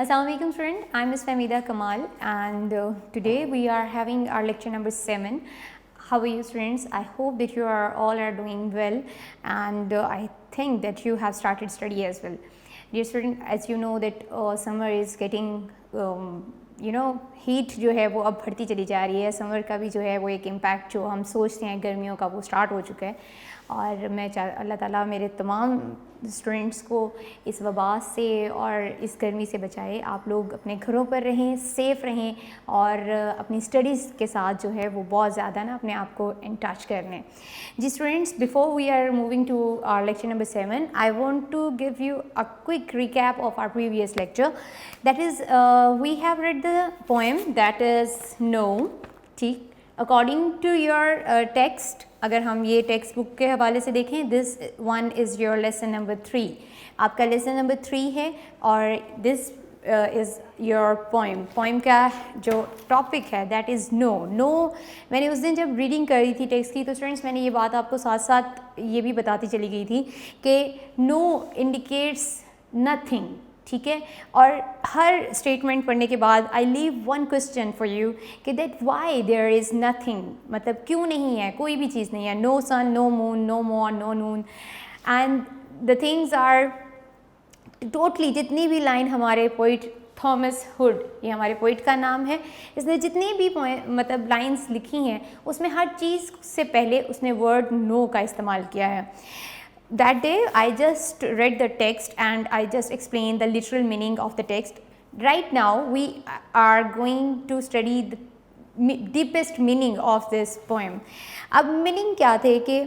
Assalamualaikum friend, I'm Ms. Fahmida Kamal and today we are having our lecture number 7. How are you students? I hope that you are all doing well and I think that you have started study as well. Dear student, as you know that summer is getting heat जो है वो अब बढ़ती चली जा रही है. Summer का भी जो है वो एक इम्पैक्ट जो हम सोचते हैं गर्मियों का वो स्टार्ट हो चुका है और मैं अल्लाह ताला मेरे तमाम स्टूडेंट्स को इस वबा से और इस गर्मी से बचाए. आप लोग अपने घरों पर रहें, सेफ़ रहें और अपनी स्टडीज़ के साथ जो है वो बहुत ज़्यादा ना अपने आप को इन टच कर लें. जी students, before we are moving to our lecture number 7, I want to give you a quick recap of our previous lecture. That is we have read the poem that is no. ठीक, according to your text, अगर हम ये textbook के हवाले से देखें, this one is your lesson number 3. आपका lesson number 3 है और दिस इज़ योर पोइम का जो टॉपिक है दैट इज़ नो. मैंने उस दिन जब रीडिंग करी थी टेक्स्ट की तो स्टूडेंट्स मैंने ये बात आपको साथ साथ ये भी बताती चली गई थी कि नो इंडिकेट्स नथिंग. ठीक है, और हर स्टेटमेंट पढ़ने के बाद I leave one question for you कि that why there is nothing, मतलब क्यों नहीं है, कोई भी चीज़ नहीं है. No sun, no moon, no morn, no noon and the things are totally. जितनी भी लाइन हमारे पोइट थॉमस हुड, ये हमारे पोइट का नाम है, इसने जितनी भी मतलब लाइन्स लिखी हैं उसमें हर चीज़ से पहले उसने वर्ड नो का इस्तेमाल किया है. That day I just read the text and I just explained the literal meaning of the text. Right now we are going to study the deepest meaning of this poem. अब meaning क्या थे कि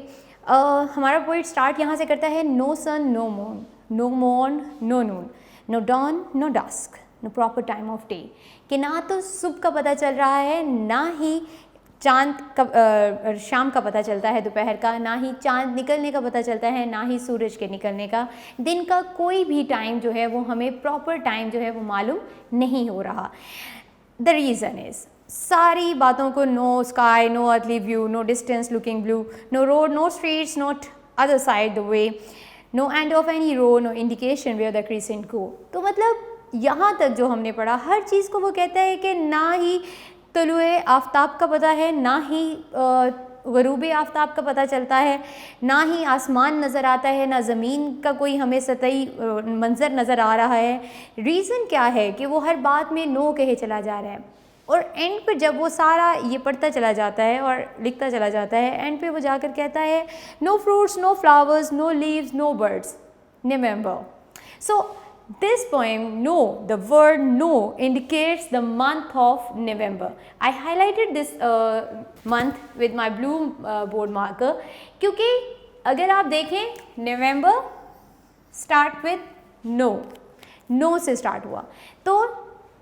हमारा poet start यहाँ से करता है no sun no moon, no morn no noon, no dawn no dusk, no proper time of day. कि ना तो सुबह का पता चल रहा है, ना ही चाँद का शाम का पता चलता है, दोपहर का, ना ही चाँद निकलने का पता चलता है, ना ही सूरज के निकलने का. दिन का कोई भी टाइम जो है वो हमें प्रॉपर टाइम जो है वो मालूम नहीं हो रहा. द रीज़न इज़ सारी बातों को no sky, no earthly view, no distance looking blue, no road, no streets, not other side the way, no end of any row, no indication where the crescent go. तो मतलब यहाँ तक जो हमने पढ़ा हर चीज़ को वो कहता है कि ना ही तलुए आफ्ताब का पता है, ना ही गरूब आफ्ताब का पता चलता है, ना ही आसमान नज़र आता है, ना ज़मीन का कोई हमें सतही मंज़र नज़र आ रहा है. रीज़न क्या है कि वो हर बात में नो कहे चला जा रहा है और एंड पे जब वो सारा ये पढ़ता चला जाता है और लिखता चला जाता है, एंड पे वो जाकर कहता है no fruits, no flowers, no leaves, no birds, November. So this poem, no, the word no indicates the month of November. I highlighted this month with my blue board marker क्योंकि अगर आप देखें November start with no से start हुआ. तो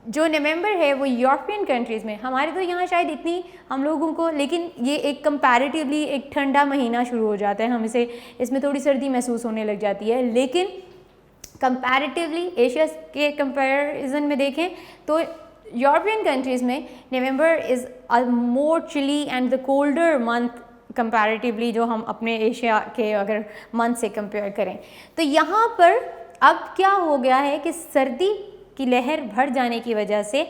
जो नवंबर है वो यूरोपियन कंट्रीज़ में, हमारे तो यहाँ शायद इतनी हम लोगों को, लेकिन ये एक कंपैरेटिवली एक ठंडा महीना शुरू हो जाता है, हम इसमें थोड़ी सर्दी महसूस होने लग जाती है. लेकिन कंपैरेटिवली एशिया के कंपैरिजन में देखें तो यूरोपियन कंट्रीज़ में November is a more chilly and the colder month comparatively, जो हम अपने एशिया के अगर मंथ से कंपेयर करें. तो यहाँ पर अब क्या हो गया है कि सर्दी की लहर बढ़ जाने की वजह से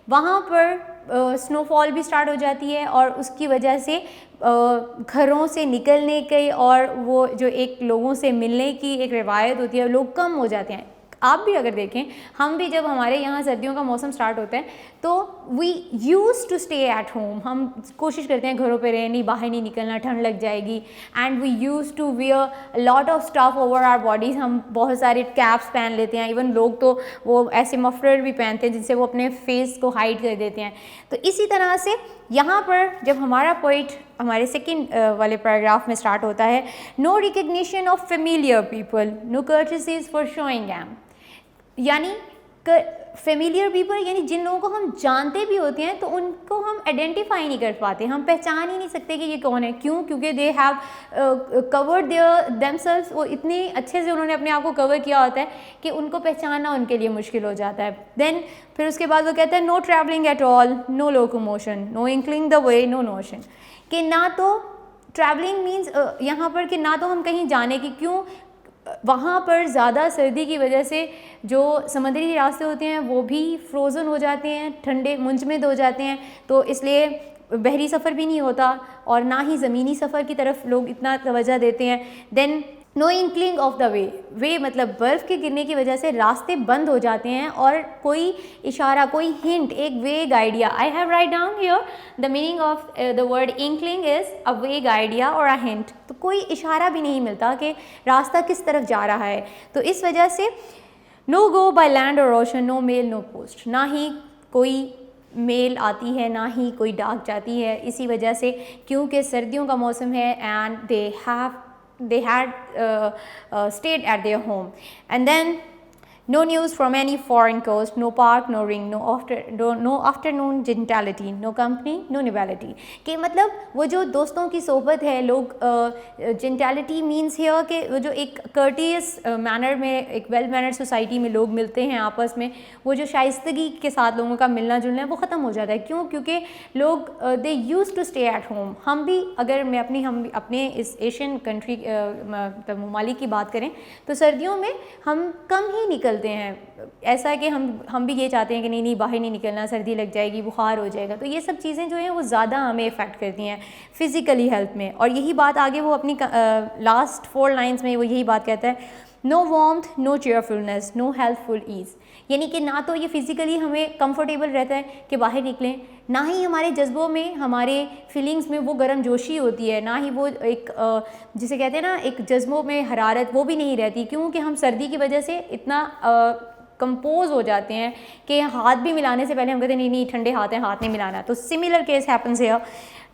वहाँ पर स्नोफॉल भी स्टार्ट हो जाती है और उसकी वजह से घरों से निकलने की और वो जो एक लोगों से मिलने की एक रिवायत होती है, लोग कम हो जाते हैं. आप भी अगर देखें, हम भी जब हमारे यहाँ सर्दियों का मौसम स्टार्ट होता है तो we use to stay at home, हम कोशिश करते हैं घरों पे रहने, बाहर नहीं निकलना, ठंड लग जाएगी. And we use to wear lot of stuff over our bodies, हम बहुत सारे कैप्स पहन लेते हैं. इवन लोग तो वो ऐसे मफलर भी पहनते हैं जिनसे वो अपने फेस को हाइड कर देते हैं. तो इसी तरह से यहाँ पर जब हमारा पोइट हमारे सेकंड वाले पैराग्राफ में स्टार्ट होता है, no recognition of familiar people, no courtesies for showing them, यानी फेमिलियर पीपल यानी जिन लोगों को हम जानते भी होते हैं तो उनको हम आइडेंटिफाई नहीं कर पाते, हम पहचान ही नहीं सकते कि ये कौन है. क्यों? क्योंकि they have covered their themselves, वो इतनी अच्छे से उन्होंने अपने आप को कवर किया होता है कि उनको पहचानना उनके लिए मुश्किल हो जाता है. देन फिर उसके बाद वो कहते हैं no travelling at all, no locomotion, no inkling the way, no notion. कि ना तो ट्रैवलिंग मीन्स यहाँ पर कि ना तो हम कहीं जाने की, क्यों वहाँ पर ज़्यादा सर्दी की वजह से जो समुद्री रास्ते होते हैं वो भी फ्रोज़न हो जाते हैं, ठंडे मुंजमद हो जाते हैं, तो इसलिए बहरी सफ़र भी नहीं होता और ना ही ज़मीनी सफ़र की तरफ लोग इतना तवज्जो देते हैं। Then no inkling of the way मतलब बर्फ़ के गिरने की वजह से रास्ते बंद हो जाते हैं और कोई इशारा, कोई हिंट, एक वेग idea, I have write down here the meaning of the word inkling is a वेग आइडिया और अ हिंट, तो कोई इशारा भी नहीं मिलता कि रास्ता किस तरफ जा रहा है। तो इस वजह से नो गो बाय लैंड और ocean, no mail no post, ना ही कोई मेल आती है ना ही कोई डाक जाती है, इसी वजह से क्योंकि सर्दियों का मौसम है and they had stayed at their home. And then no news from any foreign coast, no park, no ring, no afternoon gentility, no company, no nobility. कि मतलब वो जो दोस्तों की सोबत है, लोग gentility means here कि वो जो एक courteous manner में, एक well mannered society में लोग मिलते हैं आपस में, वो जो शाइस्तगी के साथ लोगों का मिलना जुलना है वो ख़त्म हो जाता है। क्यों? क्योंकि लोग they used to stay at home. हम भी, अगर मैं हम अपने इस एशियन कंट्री ममालिक की बात करें तो सर्दियों में हम कम ही निकलते हैं। ऐसा है कि हम भी ये चाहते हैं कि नहीं बाहर नहीं निकलना, सर्दी लग जाएगी, बुखार हो जाएगा, तो ये सब चीज़ें जो हैं वो ज़्यादा हमें इफ़ेक्ट करती हैं फिज़िकली हेल्थ में। और यही बात आगे वो अपनी लास्ट 4 लाइन्स में वो यही बात कहता है, no warmth, no cheerfulness, no healthful ease, यानी कि ना तो ये फिज़िकली हमें कंफर्टेबल रहता है कि बाहर निकलें, ना ही हमारे जज्बों में, हमारे फीलिंग्स में वो गर्म जोशी होती है, ना ही वो एक जिसे कहते हैं ना एक जज्बों में हरारत, वो भी नहीं रहती, क्योंकि हम सर्दी की वजह से इतना कंपोज हो जाते हैं कि हाथ भी मिलाने से पहले हम कहते हैं नहीं ठंडे हाथ हैं, हाथ नहीं मिलाना। तो similar case happens here,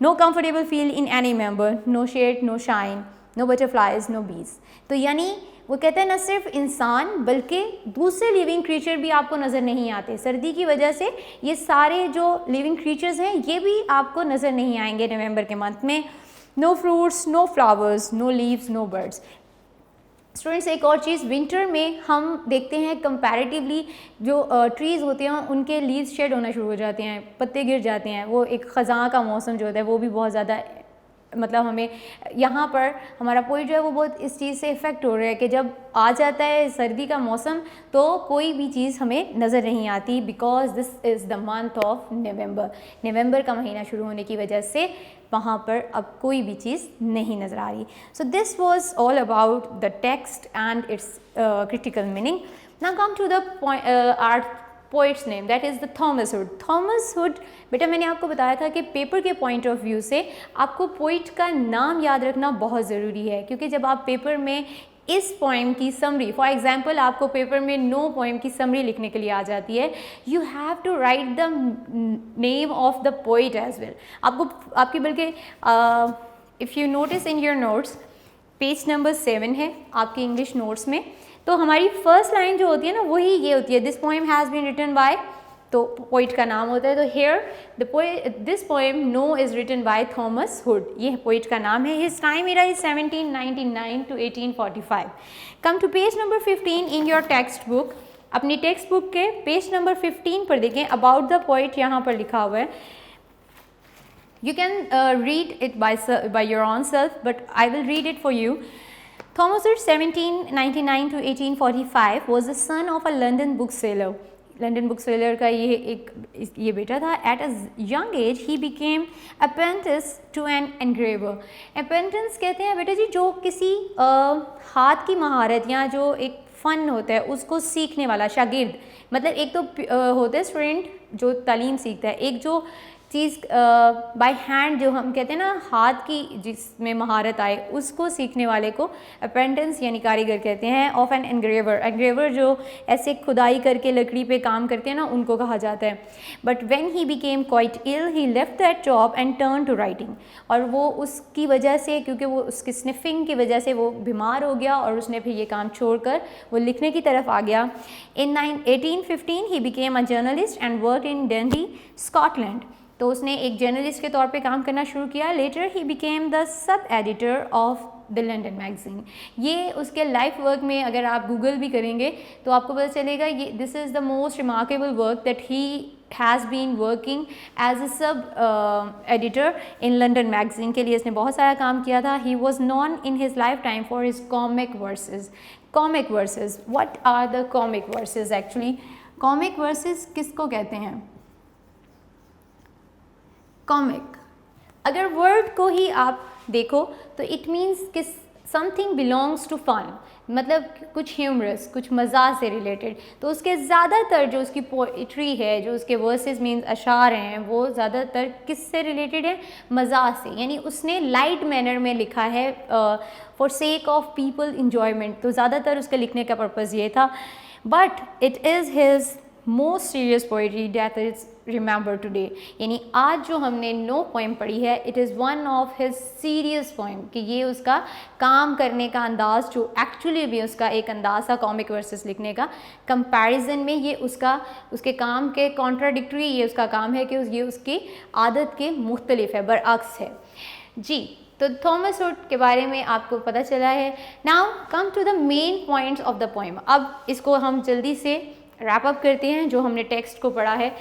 no comfortable feel in any member, no shade, no shine, no butterflies, no bees. तो यानी वो कहते हैं न सिर्फ इंसान बल्कि दूसरे लिविंग क्रीचर भी आपको नज़र नहीं आते। सर्दी की वजह से ये सारे जो लिविंग क्रीचर्स हैं ये भी आपको नज़र नहीं आएंगे नवंबर के मंथ में। No fruits, no flowers, no leaves, no birds. Students, एक और चीज़, विंटर में हम देखते हैं कंपैरेटिवली जो ट्रीज़ होते हैं उनके लीव्स शेड होना शुरू हो जाते हैं, पत्ते गिर जाते हैं, वो एक ख़ज़ां का मौसम जो होता है वो भी बहुत ज़्यादा मतलब हमें यहाँ पर हमारा पोइट जो है वो बहुत इस चीज़ से इफ़ेक्ट हो रहा है कि जब आ जाता है सर्दी का मौसम तो कोई भी चीज़ हमें नज़र नहीं आती, because this is the month of नवंबर का महीना शुरू होने की वजह से वहाँ पर अब कोई भी चीज़ नहीं नज़र आ रही। So this was all about the text and its critical meaning. Now come to the art poet's name, that is the Thomas Hood. Thomas Hood, बेटा मैंने आपको बताया था कि पेपर के पॉइंट ऑफ व्यू से आपको पोइट का नाम याद रखना बहुत ज़रूरी है, क्योंकि जब आप पेपर में इस पोएम की समरी, फॉर एग्जांपल आपको पेपर में नो पोएम की समरी लिखने के लिए आ जाती है, you have to write the name of the poet as well. आपकी बल्कि if you notice in your notes page number 7 है आपके इंग्लिश नोट्स में, तो हमारी फर्स्ट लाइन जो होती है ना वही ये होती है, this poem has been written by, तो पोइट का नाम होता है। तो here this poem no is written by Thomas Hood, ये पोइट का नाम है। His time era is 1799 to 1845। Come to page number 15 in your textbook. अपनी टेक्स्ट बुक के पेज नंबर 15 पर देखें, अबाउट द पोइट यहाँ पर लिखा हुआ है। You can read it by your own self, but I will read it for you. Thomas Hood, 1799 to 1845, was the son of a London bookseller. London bookseller का ये बेटा था। At a young age ही became apprentice to an engraver. Apprentice कहते हैं बेटा जी जो किसी हाथ की महारत या जो एक फ़न होता है उसको सीखने वाला शागिर्द। मतलब एक तो होता है स्टूडेंट जो तालीम सीखता है, एक जो चीज़ बाय हैंड जो हम कहते हैं ना हाथ की जिसमें महारत आए उसको सीखने वाले को अप्रेंटिस यानी कारीगर कहते हैं। ऑफ एन एनग्रेवर, एनग्रेवर जो ऐसे खुदाई करके लकड़ी पे काम करते हैं ना उनको कहा जाता है। But when he became quite ill he left that job and turn to writing. और वो उसकी वजह से, क्योंकि वो उसकी स्निफिंग की वजह से वो बीमार हो गया और उसने फिर ये काम छोड़कर वो लिखने की तरफ आ गया। इन 1815 he became a journalist and work in डंडी, स्कॉटलैंड। तो उसने एक जर्नलिस्ट के तौर पे काम करना शुरू किया। Later he became the sub editor of the London magazine. ये उसके लाइफ वर्क में अगर आप गूगल भी करेंगे तो आपको पता चलेगा ये this is the most remarkable work that he has been working as a sub editor in London magazine के लिए इसने बहुत सारा काम किया था. He was known in his lifetime for his comic verses. Comic verses, what are the comic verses actually? Comic verses किसको कहते हैं? कॉमिक, अगर वर्ड को ही आप देखो तो इट मीन्स कि समथिंग बिलोंग्स टू फन, मतलब कुछ ह्यूमरस, कुछ मज़ा से रिलेटेड. तो उसके ज़्यादातर जो उसकी पोइट्री है, जो उसके वर्सेस मीन्स अशार हैं, वो ज़्यादातर किससे रिलेटेड है? मज़ा से. यानी उसने लाइट मैनर में लिखा है for sake of people enjoyment. तो ज़्यादातर उसके लिखने का पर्पज़ ये था. But it is his most serious poetry that is remember today. यानी आज जो हमने नो पोइम पढ़ी है, it is one of his serious poem, कि ये उसका काम करने का अंदाज़, जो एक्चुअली भी उसका एक अंदाज़ था कॉमिक वर्सेस लिखने का, कंपैरिजन में ये उसके काम के कॉन्ट्राडिक्टरी ये उसका काम है कि ये उसकी आदत के मुख्तलिफ है, बरअक्स है जी. तो थॉमस हुड के बारे में आपको पता चला है. Now come to the main points of the poem. अब इसको हम जल्दी से रैप अप करते हैं जो हमने टेक्स्ट को पढ़ा है.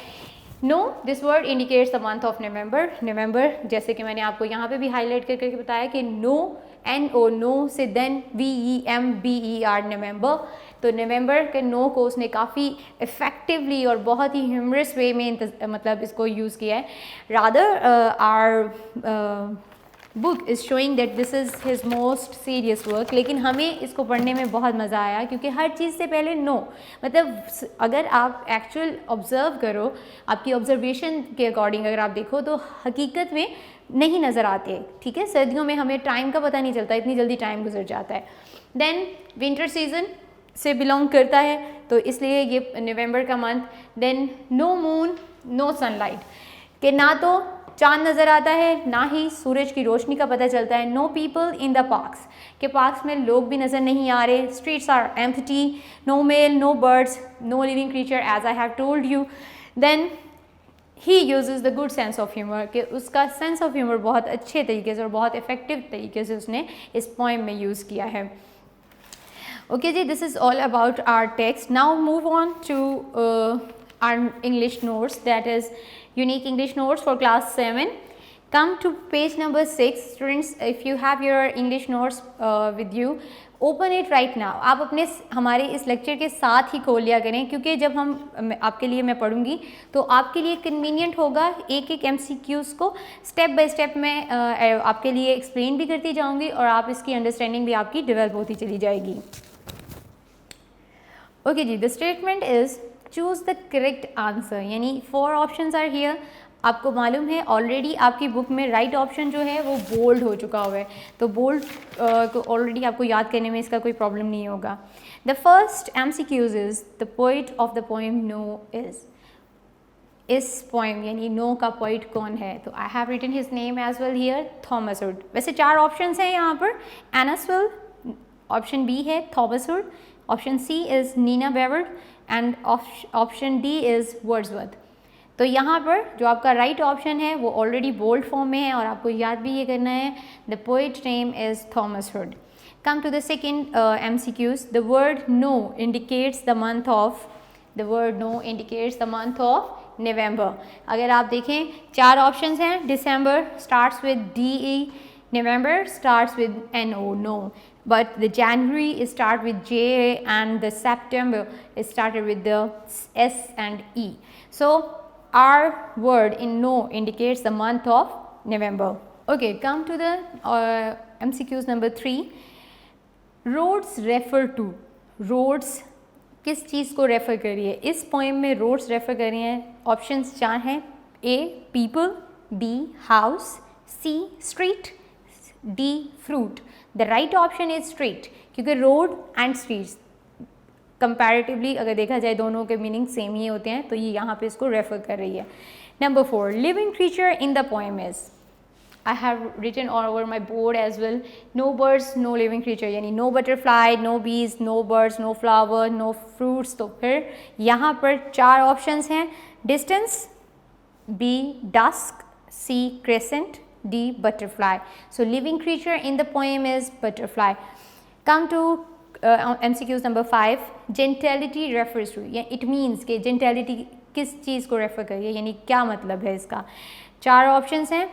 No, this word indicates the month of November. November, जैसे कि मैंने आपको यहाँ पे भी हाईलाइट करके बताया कि नो, NO, नो से देन VEMBER, नवंबर. तो नवंबर के नो को उसने काफ़ी इफ़ेक्टिवली और बहुत ही ह्यूमरस वे में मतलब इसको यूज़ किया है. Rather our book is showing that this is his most serious work. लेकिन हमें इसको पढ़ने में बहुत मज़ा आया क्योंकि हर चीज़ से पहले नो, मतलब अगर आप एक्चुअल ऑब्ज़र्व करो, आपकी ऑब्जर्वेशन के अकॉर्डिंग अगर आप देखो तो हकीकत में नहीं नज़र आते. ठीक है, सर्दियों में हमें टाइम का पता नहीं चलता, इतनी जल्दी टाइम गुजर जाता है. देन विंटर सीजन से बिलोंग करता है, तो इसलिए ये नवंबर का month. Then no moon, no sunlight, कि ना तो चांद नज़र आता है ना ही सूरज की रोशनी का पता चलता है. No people in the parks, के पार्क्स में लोग भी नज़र नहीं आ रहे. Streets are empty. No mail, no birds, no living creature as I have told you. Then he uses the good sense of humour, कि उसका सेंस ऑफ ह्यूमर बहुत अच्छे तरीके से और बहुत इफेक्टिव तरीके से उसने इस पोइम में यूज़ किया है. ओके जी, this is all about our text. Now move on to our English notes, that is unique English notes for class 7. Come to page number 6. Students, if you have your English notes with you, open it right now. आप अपने हमारे इस lecture के साथ ही खोल लिया करें, क्योंकि जब हम आपके लिए मैं पढ़ूंगी तो आपके लिए कन्वीनियंट होगा. एक एक MCQs को स्टेप बाय स्टेप मैं आपके लिए एक्सप्लेन भी करती जाऊंगी और आप इसकी अंडरस्टैंडिंग भी आपकी डेवलप होती चली जाएगी. ओके जी, the statement is choose the correct answer. यानी 4 ऑप्शंस आर हियर. आपको मालूम है ऑलरेडी आपकी बुक में राइट ऑप्शन जो है वो बोल्ड हो चुका हुआ है, तो बोल्ड को ऑलरेडी आपको याद करने में इसका कोई प्रॉब्लम नहीं होगा. The first MCQs is the poet of the poem no is. इस पोइम यानी नो का पोइट कौन है? तो I have written his name as well here, Thomas Hood. वैसे 4 ऑप्शंस हैं यहाँ पर. एनसवेल, ऑप्शन B है Thomas Hood, option C is Nina बेवर्ड and option D is Wordsworth. तो यहाँ पर जो आपका राइट ऑप्शन है वो ऑलरेडी बोल्ड फॉर्म में है और आपको याद भी ये करना है. The poet name is Thomas Hood. Come to the second MCQs. The word no indicates the month of. The word no indicates the month of November. अगर आप देखें 4 ऑप्शंस हैं. December starts with DE, November starts with NO, no. But the January is start with J and the September is started with the S and E. So our word in no indicates the month of November. Okay, come to the MCQs number 3. Roads refer to. Roads किस चीज़ को refer कर रही है? इस poem में roads refer कर रही हैं. ऑप्शंस 4 हैं. A people, B house, C street, D fruit. The right option is street, क्योंकि रोड एंड स्ट्रीट्स कंपैरेटिवली अगर देखा जाए दोनों के मीनिंग सेम ही होते हैं, तो ये यहाँ पे इसको रेफर कर रही है. Number 4, living creature in the poem is. I have written all over my board as well. No birds, no living creature, यानी no butterfly, no bees, no birds, no flower, no fruits. तो फिर यहाँ पर 4 options हैं. Distance, B dusk, C crescent, D butterfly. So living creature in the poem is butterfly. Come to MCQs number 5. Gentility refers to, it means कि gentility किस चीज़ को refer करिए, यानी क्या मतलब है इसका। 4 ऑप्शंस हैं।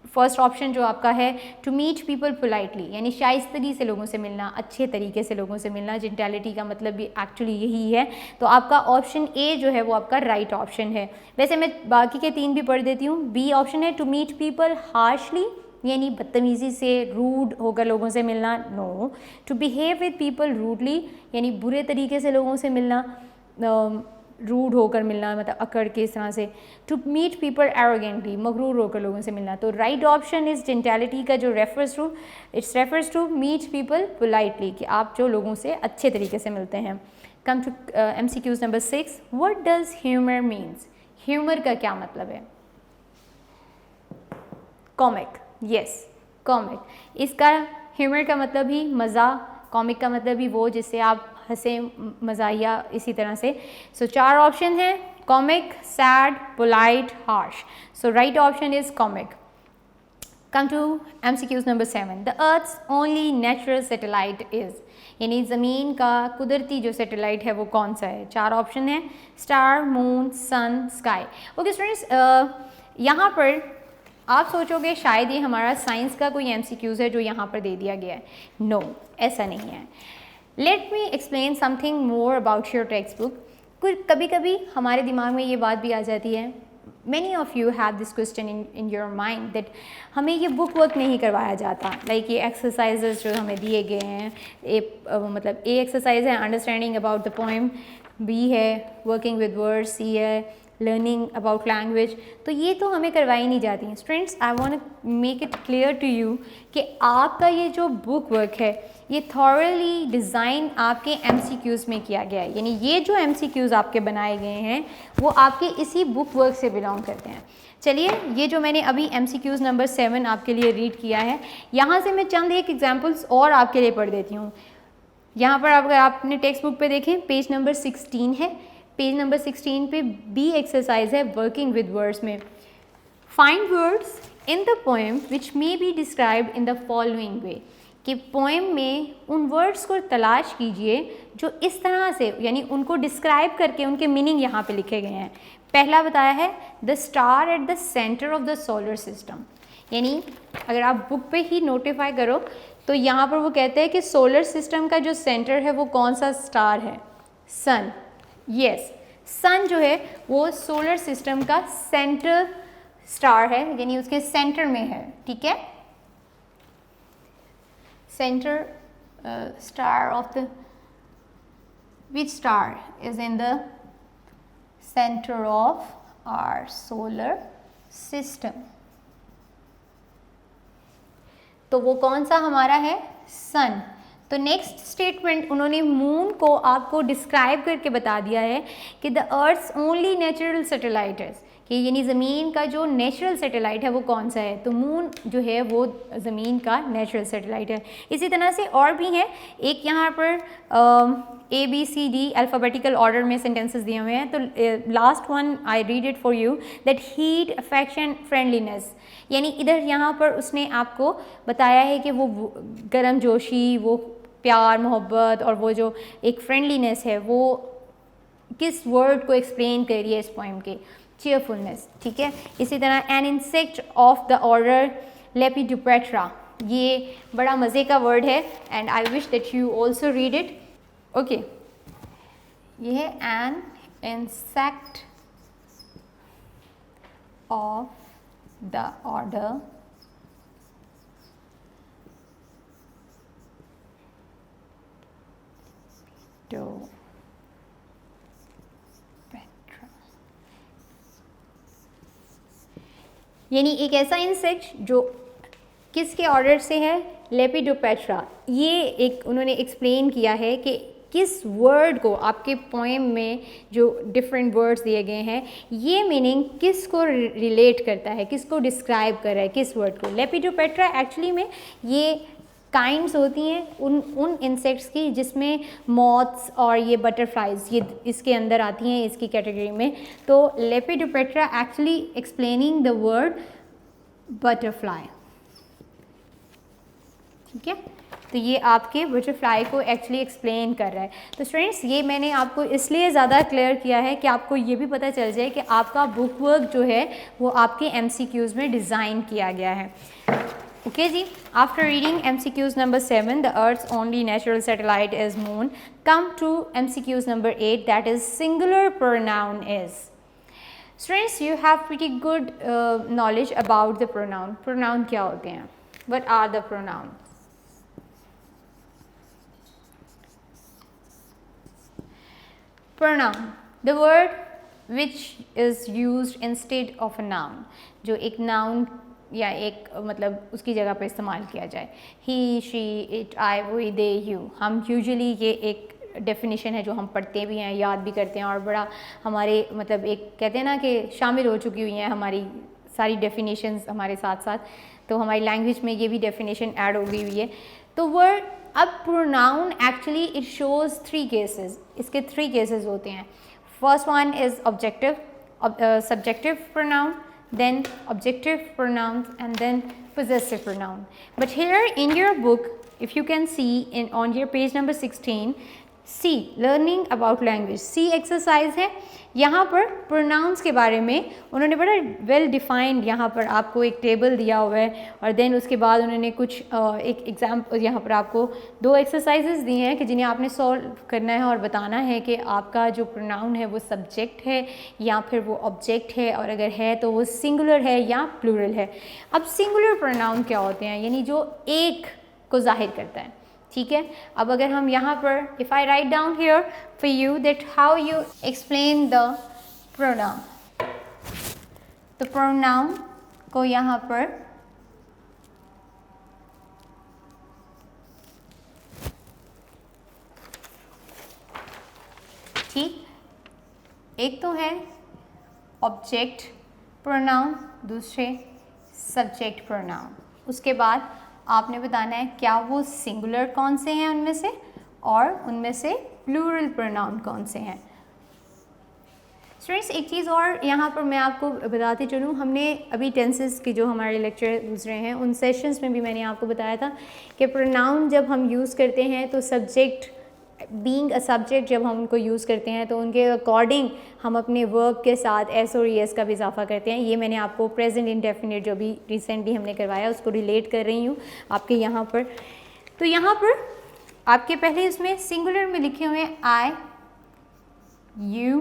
फर्स्ट ऑप्शन जो आपका है टू मीट पीपल पोलाइटली, यानी शाइस्तगी से लोगों से मिलना, अच्छे तरीके से लोगों से मिलना। जेंटैलिटी का मतलब भी एक्चुअली यही है। तो आपका ऑप्शन ए जो है वो आपका राइट ऑप्शन है। वैसे मैं बाकी के 3 भी पढ़ देती हूँ। बी ऑप्शन है टू मीट पीपल हार्शली, यानी बदतमीज़ी से, रूड होकर लोगों से मिलना। No. To behave with people rudely, यानी बुरे तरीके से लोगों से मिलना, रूड होकर मिलना, मतलब अकड़ के इस तरह से। टू मीट पीपल एरोगेंटली, मगरूर होकर लोगों से मिलना। तो राइट ऑप्शन इज जेंटैलिटी का जो refers to meet people politely, कि आप जो लोगों से अच्छे तरीके से मिलते हैं। Come to MCQs number 6, what does humour means, humour का क्या मतलब है। Comic, yes comic. इसका ह्यूमर का मतलब ही मज़ा, कॉमिक का मतलब ही वो जिससे आप हंसे, मज़ाहिया, इसी तरह से। सो 4 ऑप्शन हैं, comic, sad, polite, harsh. So right option is comic. Come to MCQs number 7, the earth's only natural satellite is, यानी ज़मीन का कुदरती जो सैटेलाइट है वो कौन सा है। 4 ऑप्शन है, स्टार, मून, सन, स्काई। ओके स्टूडेंट्स, यहाँ पर आप सोचोगे शायद ये हमारा साइंस का कोई MCQs है जो यहाँ पर दे दिया गया है। नो, ऐसा नहीं है। Let me explain something more about your text book. कुछ कभी कभी हमारे दिमाग में ये बात भी आ जाती है, many of you have this question in your mind that हमें ये बुक वर्क नहीं करवाया जाता। लाइक ये एक्सरसाइजेज जो हमें दिए गए हैं, मतलब ए एक्सरसाइज है understanding about the poem, B है वर्किंग विद वर्ड्स, सी है लर्निंग अबाउट लैंग्वेज। तो ये तो हमें करवाई नहीं जाती। Students, I want to make it clear to you कि आपका ये जो बुक वर्क है ये थॉरली डिज़ाइन आपके MCQs में किया गया है, यानी ये जो MCQs आपके बनाए गए हैं वो आपके इसी बुक वर्क से बिलोंग करते हैं। चलिए, ये जो मैंने अभी MCQs नंबर 7 आपके लिए रीड किया है, यहाँ से मैं चंद एक एग्जाम्पल्स और आपके लिए पढ़ देती हूँ। यहाँ पर अगर आप अपने टेक्स्ट बुक पे देखें, पेज नंबर 16 है। पेज नंबर 16 पे बी एक्सरसाइज है वर्किंग विद वर्ड्स में। Find words in the poem which may be described in the following वे, कि पोएम में उन वर्ड्स को तलाश कीजिए जो इस तरह से, यानी उनको डिस्क्राइब करके उनके मीनिंग यहाँ पे लिखे गए हैं। पहला बताया है the star at the centre of the solar system, यानी अगर आप बुक पे ही नोटिफाई करो तो यहाँ पर वो कहते हैं कि सोलर सिस्टम का जो सेंटर है वो कौन सा स्टार है, सन। यस, सन जो है वो सोलर सिस्टम का सेंटर स्टार है, यानी उसके सेंटर में है। ठीक है, centre star of the which star is in the center of our solar system, तो वो कौन सा हमारा है, सन। तो नेक्स्ट स्टेटमेंट उन्होंने मून को आपको डिस्क्राइब करके बता दिया है कि the earth's only natural satellite है, कि यानी ज़मीन का जो नेचुरल सैटेलाइट है वो कौन सा है, तो मून जो है वो ज़मीन का नेचुरल सैटेलाइट है। इसी तरह से और भी हैं, एक यहाँ पर ABCD अल्फ़ाबेटिकल ऑर्डर में सेंटेंसेस दिए हुए हैं। तो last one I read it for you, that heat, affection, friendliness, यानी इधर यहाँ पर उसने आपको बताया है कि वो गर्म जोशी, वो प्यार मोहब्बत और वो जो एक फ्रेंडलीनेस है वो किस वर्ड को एक्सप्लेन कर रही है इस पोएम के, चीयरफुलनेस। ठीक है, इसी तरह an insect of the order lepidoptera, ये बड़ा मज़े का वर्ड है and I wish that you also read it. Okay, ये है an insect of the order यानी एक ऐसा इंसेक्ट जो किसके ऑर्डर से है, लेपिडोप्टेरा। ये एक उन्होंने एक्सप्लेन किया है कि किस वर्ड को आपके पोएम में जो डिफरेंट वर्ड्स दिए गए हैं ये मीनिंग किस को रिलेट करता है, किसको डिस्क्राइब कर रहा है, किस वर्ड को। लेपिडोप्टेरा एक्चुअली में ये काइंड्स होती हैं उन इंसेक्ट्स की जिसमें मॉथ्स और ये बटरफ्लाइज ये इसके अंदर आती हैं, इसकी कैटेगरी में। तो lepidoptera actually explaining the word butterfly. ठीक है, तो ये आपके बटरफ्लाई को एक्चुअली एक्सप्लेन कर रहा है। तो स्टूडेंट्स ये मैंने आपको इसलिए ज़्यादा क्लियर किया है कि आपको ये भी पता चल जाए कि आपका बुक वर्क जो है वो आपके MCQs में डिज़ाइन किया गया है। Okay ji, after reading MCQs number 7, the Earth's only natural satellite is Moon, come to MCQs number 8, that is singular pronoun is. Students, you have pretty good knowledge about the pronoun. Pronoun क्या होते हैं? What are the pronouns? Pronoun, the word which is used instead of a noun, जो एक noun या एक मतलब उसकी जगह पर इस्तेमाल किया जाए। He, she, it, I, we, they, you. हम यूजुअली ये एक डेफिनेशन है जो हम पढ़ते भी हैं, याद भी करते हैं और बड़ा हमारे मतलब एक कहते हैं ना कि शामिल हो चुकी हुई हैं हमारी सारी डेफिनेशंस हमारे साथ साथ, तो हमारी लैंग्वेज में ये भी डेफिनेशन ऐड हो गई हुई है। तो वर्ड अब pronoun actually it shows 3 cases, इसके 3 केसेस होते हैं। First one is objective, subjective pronoun, then objective pronouns, and then possessive pronoun. But here in your book, if you can see on your page number 16, C learning about language, C exercise है। यहाँ पर pronouns के बारे में उन्होंने बड़ा well defined यहाँ पर आपको एक टेबल दिया हुआ है और देन उसके बाद उन्होंने कुछ एक एग्जाम्पल यहाँ पर आपको 2 एक्सरसाइजेज दी हैं कि जिन्हें आपने सॉल्व करना है और बताना है कि आपका जो प्रोनाउन है वो सब्जेक्ट है या फिर वो ऑब्जेक्ट है, और अगर है तो वो सिंगुलर है या प्लूरल है। अब सिंगुलर प्रोनाउन क्या होते हैं, यानी जो एक को जाहिर करता है, ठीक है। अब अगर हम यहाँ पर if I write down here for you that how you explain the pronoun, तो प्रोनाउन को यहाँ पर ठीक, एक तो है ऑब्जेक्ट प्रोनाउन, दूसरे सब्जेक्ट प्रोनाउन। उसके बाद आपने बताना है क्या वो सिंगुलर कौन से हैं उनमें से और उनमें से प्लूरल प्रोनाउन कौन से हैं। स्टूडेंट्स एक चीज़ और यहाँ पर मैं आपको बताती चलूँ, हमने अभी टेंसेस के जो हमारे लेक्चर गुजरे हैं उन सेशंस में भी मैंने आपको बताया था कि प्रोनाउन जब हम यूज़ करते हैं तो सब्जेक्ट बीइंग अ सब्जेक्ट जब हम उनको यूज़ करते हैं तो उनके अकॉर्डिंग हम अपने वर्ब के साथ एस और एस का भी इजाफा करते हैं। ये मैंने आपको प्रेजेंट इंडेफिनिट जो भी रिसेंटली हमने करवाया उसको रिलेट कर रही हूँ आपके यहाँ पर। तो यहाँ पर आपके पहले इसमें सिंगुलर में लिखे हुए हैं I, you,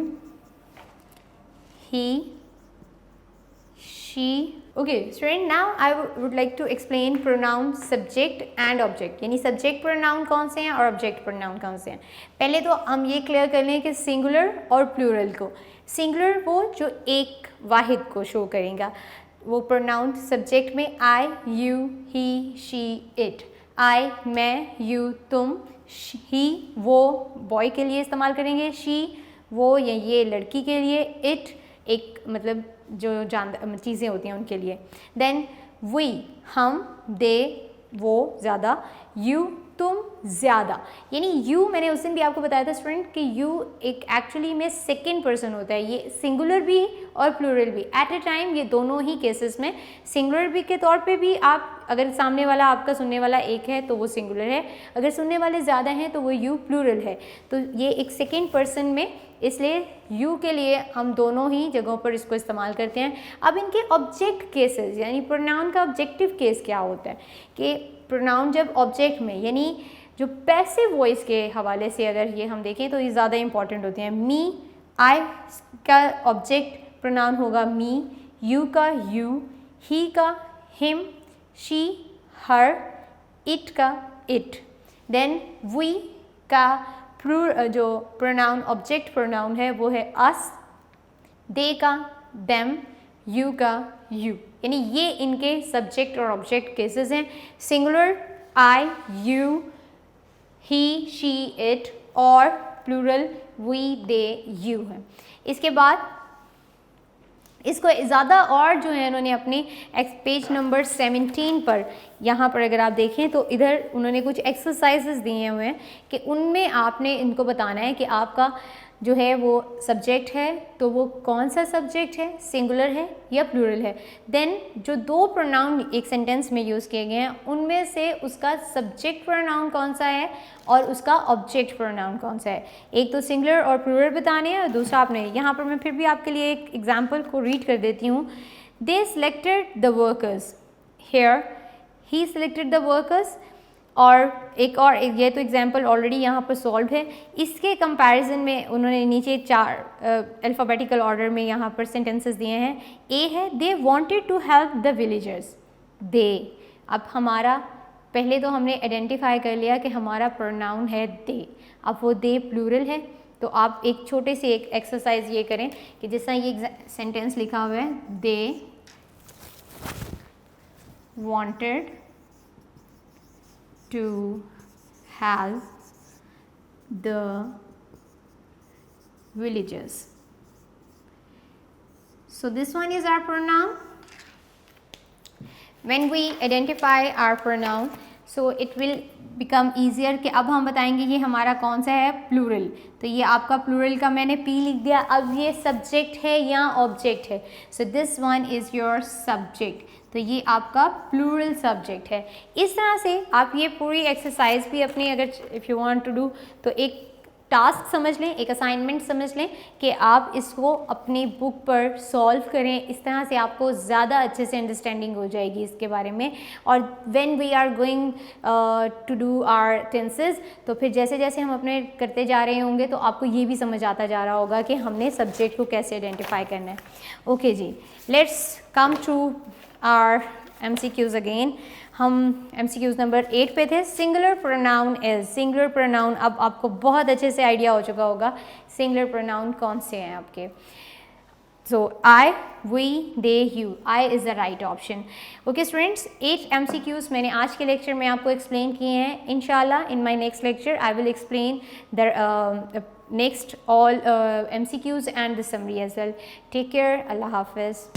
he, she. Okay student, now I would like to explain pronoun subject and object, यानी सब्जेक्ट प्रोनाउन कौन से हैं और ऑब्जेक्ट प्रोनाउन कौन से हैं। पहले तो हम ये क्लियर कर लें कि सिंगुलर और प्लूरल को। सिंगुलर वो जो एक वाहिद को शो करेगा, वो प्रोनाउन सब्जेक्ट में आई, यू, ही, शी, इट। आई मैं, यू तुम, ही वो बॉय के लिए इस्तेमाल करेंगे, शी वो या ये लड़की के लिए, इट एक मतलब जो चीज़ें होती हैं उनके लिए। देन वी हम, दे वो ज़्यादा, यू तुम ज़्यादा। यानी यू मैंने उस दिन भी आपको बताया था स्टूडेंट कि यू एक एक्चुअली में सेकंड पर्सन होता है, ये सिंगुलर भी और प्लूरल भी एट अ टाइम, ये दोनों ही केसेस में। सिंगुलर भी के तौर पे भी आप अगर सामने वाला आपका सुनने वाला एक है तो वो सिंगुलर है, अगर सुनने वाले ज़्यादा हैं तो वो यू प्लूरल है। तो ये एक सेकेंड पर्सन में, इसलिए यू के लिए हम दोनों ही जगहों पर इसको इस्तेमाल करते हैं। अब इनके ऑब्जेक्ट केसेस यानी प्रोनाउन का ऑब्जेक्टिव केस क्या होता है कि प्रोनाउन जब ऑब्जेक्ट में यानी जो पैसिव वॉइस के हवाले से अगर ये हम देखें तो ये ज़्यादा इंपॉर्टेंट होते हैं। मी, आई का ऑब्जेक्ट प्रोनाउन होगा मी, यू का यू, ही का हिम, शी हर, इट का इट। देन वी का जो प्रोनाउन ऑब्जेक्ट प्रोनाउन है वो है अस, दे का देम, यू का यू। यानी ये इनके सब्जेक्ट और ऑब्जेक्ट केसेस हैं। Singular I, you, he, she, it और प्लूरल वी, दे, यू है। इसके बाद इसको ज़्यादा और जो है उन्होंने अपने पेज नंबर 17 पर यहाँ पर अगर आप देखें तो इधर उन्होंने कुछ एक्सरसाइजेस दिए हुए हैं कि उनमें आपने इनको बताना है कि आपका जो है वो सब्जेक्ट है तो वो कौन सा सब्जेक्ट है, सिंगुलर है या प्लूरल है। देन जो दो प्रोनाउन एक सेंटेंस में यूज़ किए गए हैं उनमें से उसका सब्जेक्ट प्रोनाउन कौन सा है और उसका ऑब्जेक्ट प्रोनाउन कौन सा है। एक तो सिंगुलर और प्लूरल बताने हैं और दूसरा आपने, यहाँ पर मैं फिर भी आपके लिए एक एग्जाम्पल को रीड कर देती हूँ। They selected the workers, here he selected the workers. और ये तो एग्जाम्पल ऑलरेडी यहाँ पर सॉल्व है। इसके कंपैरिजन में उन्होंने नीचे 4 अल्फ़ाबेटिकल ऑर्डर में यहाँ पर सेंटेंसेस दिए हैं। ए है they wanted to help the villagers, they. अब हमारा पहले तो हमने आइडेंटिफाई कर लिया कि हमारा प्रोनाउन है दे, अब वो दे प्लूरल है तो आप एक छोटे से एक एक्सरसाइज ये करें कि जैसा ये सेंटेंस लिखा हुआ है, they wanted to help the villagers. So this one is our pronoun. When we identify our pronoun, so it will become easier कि अब हम बताएंगे ये हमारा कौन सा है, प्लूरल। तो ये आपका प्लूरल का मैंने पी लिख दिया। अब ये सब्जेक्ट है या ऑब्जेक्ट है, so this one is your subject, तो ये आपका प्लूरल सब्जेक्ट है। इस तरह से आप ये पूरी एक्सरसाइज भी अपनी, अगर if you want to do, तो एक टास्क समझ लें, एक असाइनमेंट समझ लें कि आप इसको अपनी बुक पर सॉल्व करें। इस तरह से आपको ज़्यादा अच्छे से अंडरस्टैंडिंग हो जाएगी इसके बारे में। और when we are going to do our tenses, तो फिर जैसे जैसे हम अपने करते जा रहे होंगे तो आपको ये भी समझ आता जा रहा होगा कि हमने सब्जेक्ट को कैसे आइडेंटिफाई करना है। ओके जी, let's come to our MCQs again. हम MCQs नंबर 8 पे थे। Singular pronoun is, singular pronoun अब आपको बहुत अच्छे से आइडिया हो चुका होगा सिंगुलर प्रोनाउन कौन से हैं आपके। So I, we, they, you, I is the right option. Okay students, 8 MCQs मैंने आज के लेक्चर में आपको एक्सप्लेन किए हैं। इंशाल्लाह in my next lecture I will explain the next all MCQs and the summary as well. Take care. Allah Hafiz.